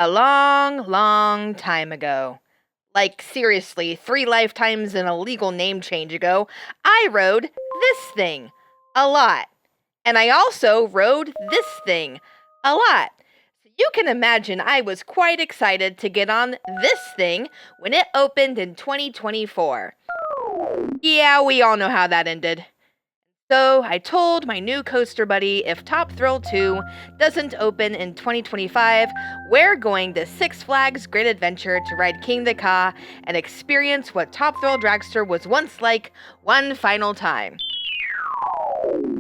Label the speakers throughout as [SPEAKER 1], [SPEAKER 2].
[SPEAKER 1] A long, long time ago, like seriously, 3 lifetimes and a legal name change ago, I rode this thing a lot. And I also rode this thing a lot. So you can imagine I was quite excited to get on this thing when it opened in 2024. Yeah, we all know how that ended. So I told my new coaster buddy if Top Thrill 2 doesn't open in 2025, we're going to Six Flags Great Adventure to ride King the Ka and experience what Top Thrill Dragster was once like one final time.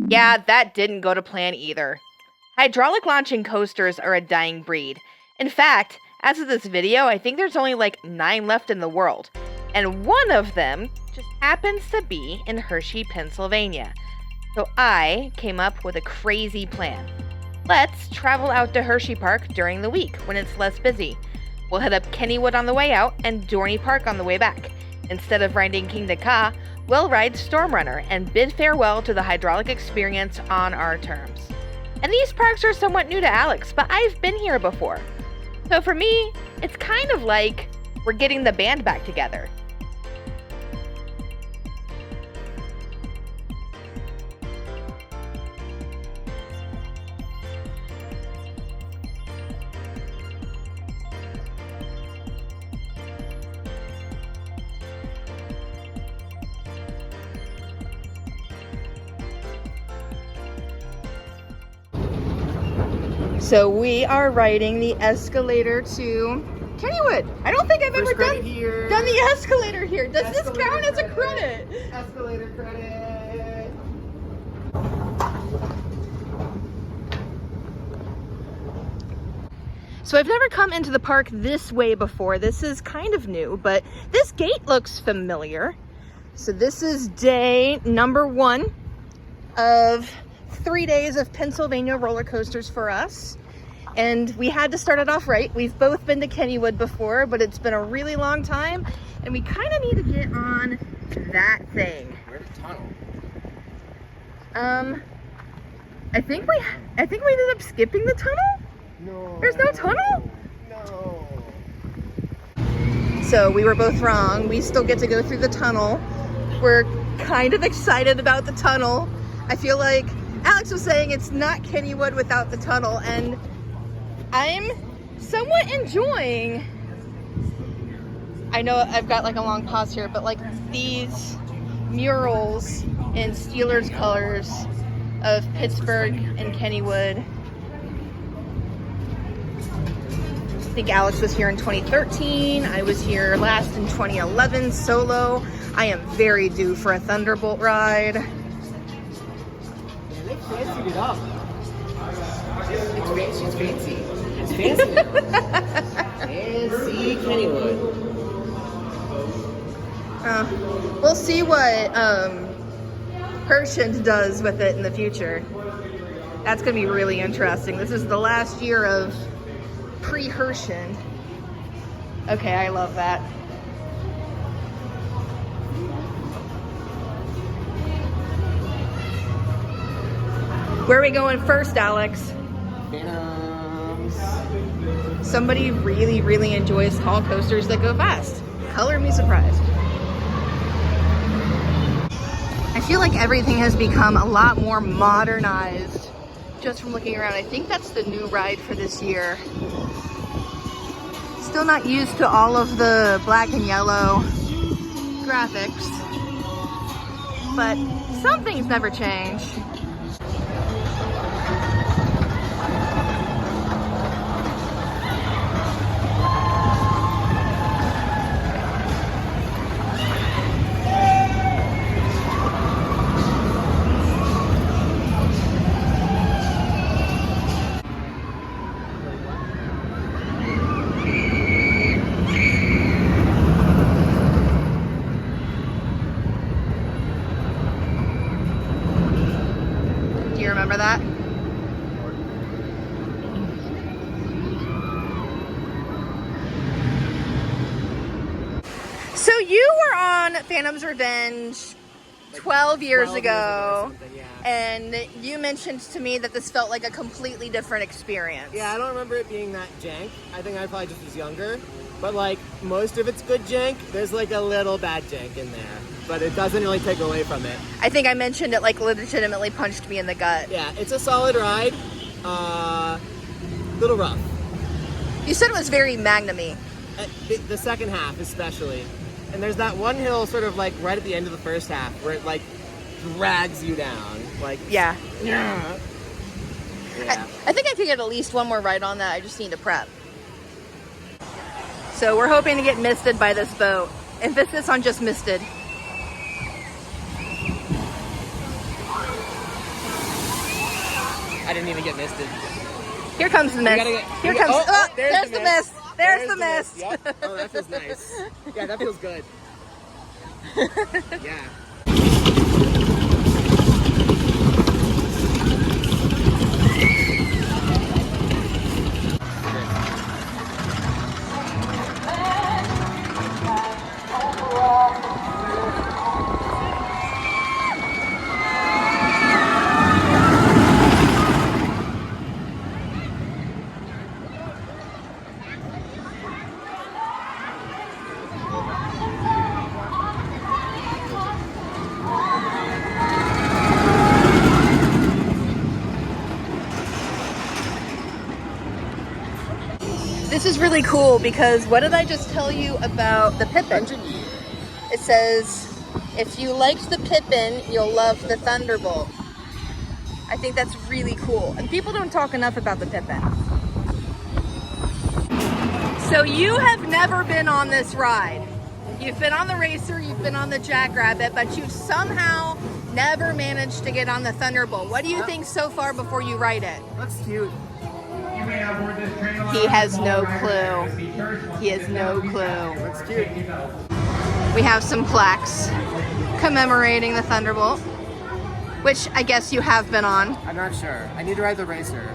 [SPEAKER 1] Yeah, that didn't go to plan either. Hydraulic launching coasters are a dying breed. In fact, as of this video, I think there's only like 9 left in the world. And one of them just happens to be in Hershey, Pennsylvania. So I came up with a crazy plan. Let's travel out to Hershey Park during the week when it's less busy. We'll head up Kennywood on the way out and Dorney Park on the way back. Instead of riding King the Ka, we'll ride Stormrunner and bid farewell to the hydraulic experience on our terms. And these parks are somewhat new to Alex, but I've been here before. So for me, it's kind of like we're getting the band back together. So we are riding the escalator to Kennywood. I don't think I've ever done the escalator here. Does this count as a credit?
[SPEAKER 2] Escalator credit.
[SPEAKER 1] So I've never come into the park this way before. This is kind of new, but this gate looks familiar. So this is day number 1 of 3 days of Pennsylvania roller coasters for us. And we had to start it off right. We've both been to Kennywood before, but it's been a really long time. And we kind of need to get on that thing.
[SPEAKER 2] Where's the tunnel?
[SPEAKER 1] I think we ended up skipping the tunnel?
[SPEAKER 2] No.
[SPEAKER 1] There's no tunnel?
[SPEAKER 2] No.
[SPEAKER 1] So we were both wrong. We still get to go through the tunnel. We're kind of excited about the tunnel. I feel like Alex was saying it's not Kennywood without the tunnel, and I'm somewhat enjoying, I know I've got like a long pause here, but like these murals in Steelers colors of Pittsburgh and Kennywood. I think Alex was here in 2013. I was here last in 2011 solo. I am very due for a Thunderbolt ride.
[SPEAKER 2] Yeah, they fancied it up. It's fancy. It's fancy. It's fancy. Fancy Kennywood.
[SPEAKER 1] We'll see what Hershend does with it in the future. That's going to be really interesting. This is the last year of pre-Hershend. Okay, I love that. Where are we going first, Alex?
[SPEAKER 2] Phantoms.
[SPEAKER 1] Somebody really, really enjoys tall coasters that go fast. Color me surprised. I feel like everything has become a lot more modernized just from looking around. I think that's the new ride for this year. Still not used to all of the black and yellow graphics, but some things never change. Do you remember that? So you were on Phantom's Revenge
[SPEAKER 2] Like
[SPEAKER 1] 12 years
[SPEAKER 2] 12
[SPEAKER 1] ago.
[SPEAKER 2] or something, yeah.
[SPEAKER 1] And you mentioned to me that this felt like a completely different experience.
[SPEAKER 2] Yeah, I don't remember it being that jank. I think I probably just was younger. But like most of it's good jank. There's like a little bad jank in there, but it doesn't really take away from it.
[SPEAKER 1] I think I mentioned it like legitimately punched me in the gut.
[SPEAKER 2] Yeah, it's a solid ride. Little rough.
[SPEAKER 1] You said it was very Magnum-y.
[SPEAKER 2] The second half especially. And there's that one hill sort of like right at the end of the first half where it like drags you down. Like
[SPEAKER 1] Yeah.
[SPEAKER 2] yeah.
[SPEAKER 1] I think I could get at least one more ride on that. I just need to prep. So we're hoping to get misted by this boat. Emphasis on just misted.
[SPEAKER 2] I didn't even get misted.
[SPEAKER 1] Here comes the mist. Here comes. Oh, there's the mist. There's the mist.
[SPEAKER 2] Yep. Oh, that feels nice. Yeah, that feels good. Yeah.
[SPEAKER 1] This is really cool because what did I just tell you about the Pippin? It says, if you liked the Pippin, you'll love the Thunderbolt. I think that's really cool. And people don't talk enough about the Pippin. So you have never been on this ride. You've been on the Racer, you've been on the Jackrabbit, but you've somehow never managed to get on the Thunderbolt. What do you think so far before you ride it?
[SPEAKER 2] That's cute.
[SPEAKER 1] He has no clue. He has no clue.
[SPEAKER 2] That's cute.
[SPEAKER 1] We have some plaques commemorating the Thunderbolt, which I guess you have been on.
[SPEAKER 2] I'm not sure. I need to ride the Racer.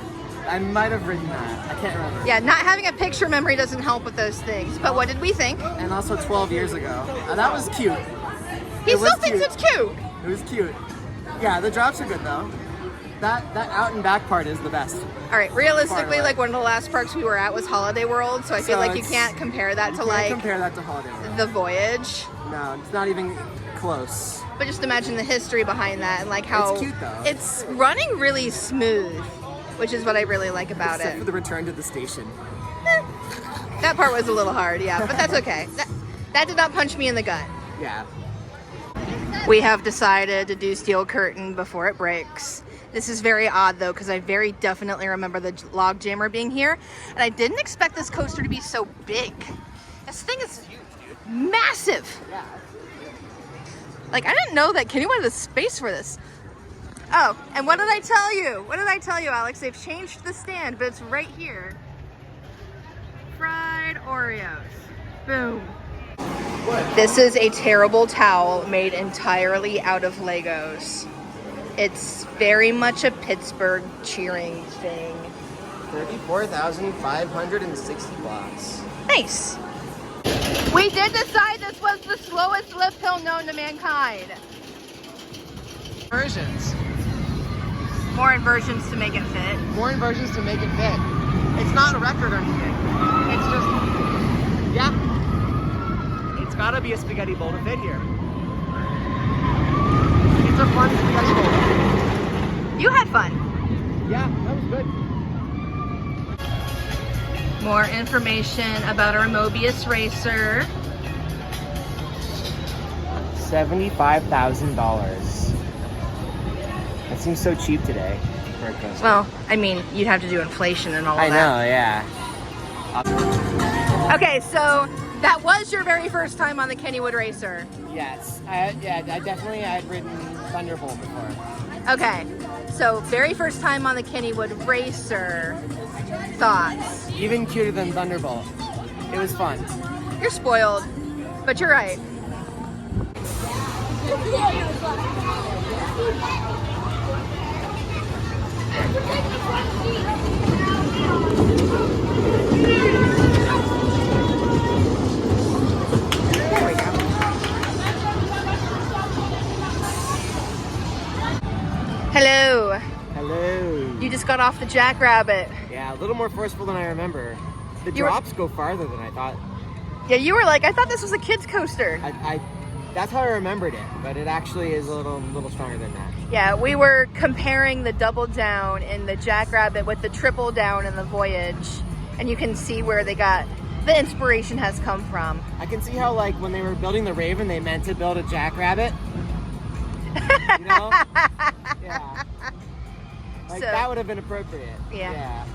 [SPEAKER 2] I might have ridden that. I can't remember.
[SPEAKER 1] Yeah, not having a picture memory doesn't help with those things. But what did we think?
[SPEAKER 2] And also 12 years ago. That was cute.
[SPEAKER 1] He
[SPEAKER 2] It was
[SPEAKER 1] still thinks
[SPEAKER 2] cute.
[SPEAKER 1] it's cute.
[SPEAKER 2] It was cute. Yeah, the drops are good though. That out and back part is the best.
[SPEAKER 1] All right, realistically,
[SPEAKER 2] Far away.
[SPEAKER 1] like one of the last parks we were at was Holiday World, so I feel
[SPEAKER 2] So
[SPEAKER 1] like you
[SPEAKER 2] it's-
[SPEAKER 1] can't compare that to
[SPEAKER 2] Can't
[SPEAKER 1] like
[SPEAKER 2] compare that to Holiday World.
[SPEAKER 1] the Voyage.
[SPEAKER 2] No, it's not even close.
[SPEAKER 1] But just imagine the history behind that and like how
[SPEAKER 2] It's cute, though.
[SPEAKER 1] it's running really smooth, which is what I really like about
[SPEAKER 2] Except
[SPEAKER 1] it.
[SPEAKER 2] for the return to the station.
[SPEAKER 1] That part was a little hard, yeah, but that's okay. That did not punch me in the gut.
[SPEAKER 2] Yeah.
[SPEAKER 1] We have decided to do Steel Curtain before it breaks. This is very odd though, because I very definitely remember the log jammer being here, and I didn't expect this coaster to be so big. This thing is massive.
[SPEAKER 2] Yeah.
[SPEAKER 1] Like, I didn't know that Kennywood had a space for this. Oh, and what did I tell you? What did I tell you, Alex? They've changed the stand, but it's right here. Fried Oreos. Boom. This is a terrible towel made entirely out of Legos. It's very much a Pittsburgh cheering thing.
[SPEAKER 2] 34,560 blocks.
[SPEAKER 1] Nice. We did decide this was the slowest lift hill known to mankind.
[SPEAKER 2] Versions.
[SPEAKER 1] More inversions to make it fit.
[SPEAKER 2] More inversions to make it fit. It's not a record or anything. It's just, yeah. It's gotta be a spaghetti bowl to fit here. It's a fun spaghetti bowl.
[SPEAKER 1] You had fun.
[SPEAKER 2] Yeah, that was good.
[SPEAKER 1] More information about our Mobius Racer.
[SPEAKER 2] $75,000. That seems so cheap today for a coaster.
[SPEAKER 1] Well, I mean, you'd have to do inflation and all of
[SPEAKER 2] I
[SPEAKER 1] that.
[SPEAKER 2] know, yeah.
[SPEAKER 1] Okay, so that was your very first time on the Kennywood Racer.
[SPEAKER 2] Yes, I definitely had ridden Thunderbolt before.
[SPEAKER 1] Okay, so very first time on the Kennywood Racer. Thoughts?
[SPEAKER 2] Even cuter than Thunderbolt. It was fun.
[SPEAKER 1] You're spoiled, but you're right. There we go. shut off the jackrabbit.
[SPEAKER 2] Yeah, a little more forceful than I remember. The drops go farther than I thought.
[SPEAKER 1] Yeah, you were like, I thought this was a kid's coaster.
[SPEAKER 2] That's how I remembered it, but it actually is a little stronger than that.
[SPEAKER 1] Yeah, we were comparing the double down in the jackrabbit with the triple down in the Voyage, and you can see where the inspiration has come from.
[SPEAKER 2] I can see how, like, when they were building the Raven, they meant to build a jackrabbit. You know? Yeah. Like, so, that would have been appropriate. Yeah.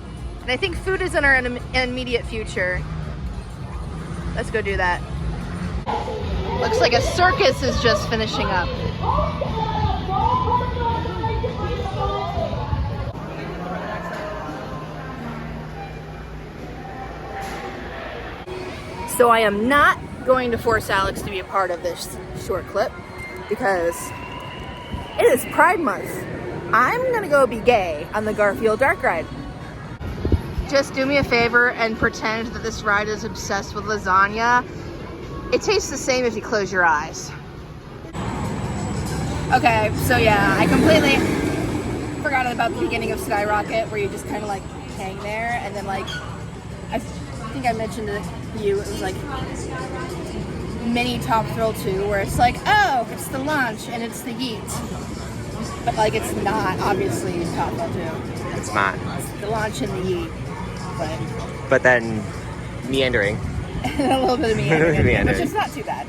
[SPEAKER 1] And I think food is in our immediate future. Let's go do that. Looks like a circus is just finishing up. So I am not going to force Alex to be a part of this short clip because it is Pride Month. I'm gonna go be gay on the Garfield Dark Ride. Just do me a favor and pretend that this ride is obsessed with lasagna. It tastes the same if you close your eyes. Okay, so yeah, I completely forgot about the beginning of Skyrocket where you just kind of like hang there and then like, I think I mentioned it to you, it was like mini Top Thrill 2 where it's like, oh, it's the launch and it's the yeet. But like it's not obviously Top Thrill 2.
[SPEAKER 2] It's not.
[SPEAKER 1] It's the launch and the yeet.
[SPEAKER 2] But then meandering.
[SPEAKER 1] And a little bit of meandering, which is not too bad.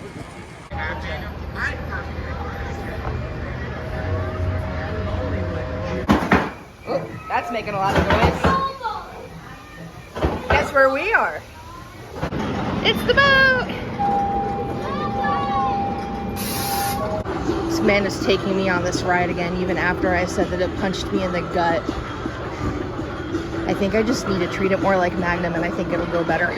[SPEAKER 1] Oh, that's making a lot of noise. Guess where we are? It's the boat! This man is taking me on this ride again, even after I said that it punched me in the gut. I think I just need to treat it more like Magnum and I think it'll go better.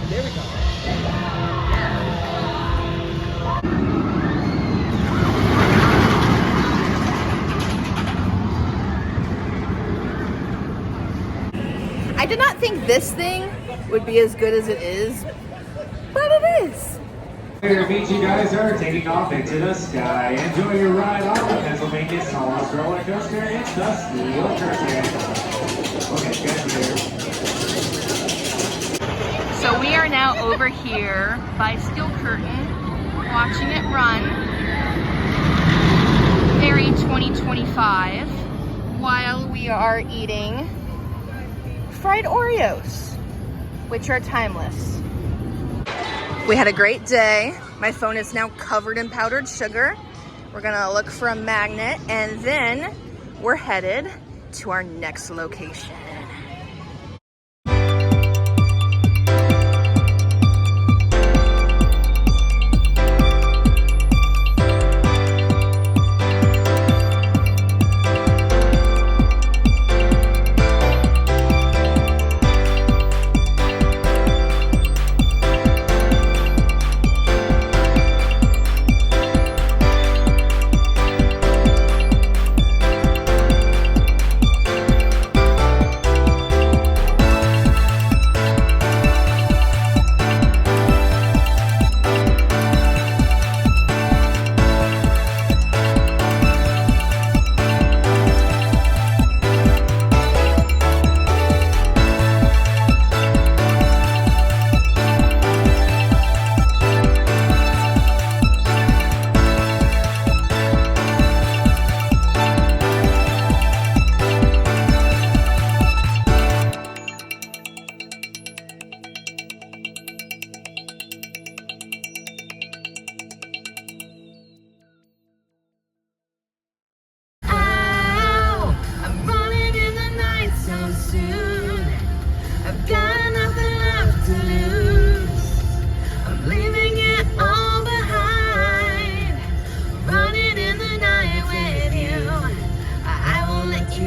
[SPEAKER 2] There we go.
[SPEAKER 1] I did not think this thing would be as good as it is, but it is.
[SPEAKER 3] Here meet you guys are taking off into the sky. Enjoy your ride on the Pennsylvania Sawlog roller coaster. It's the Steel Curtain. Okay, good here.
[SPEAKER 1] So we are now over here by Steel Curtain, watching it run. Ferry 2025, while we are eating fried Oreos, which are timeless. We had a great day. My phone is now covered in powdered sugar. We're gonna look for a magnet and then we're headed to our next location.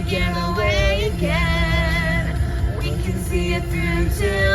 [SPEAKER 4] Get away again. We can see it through to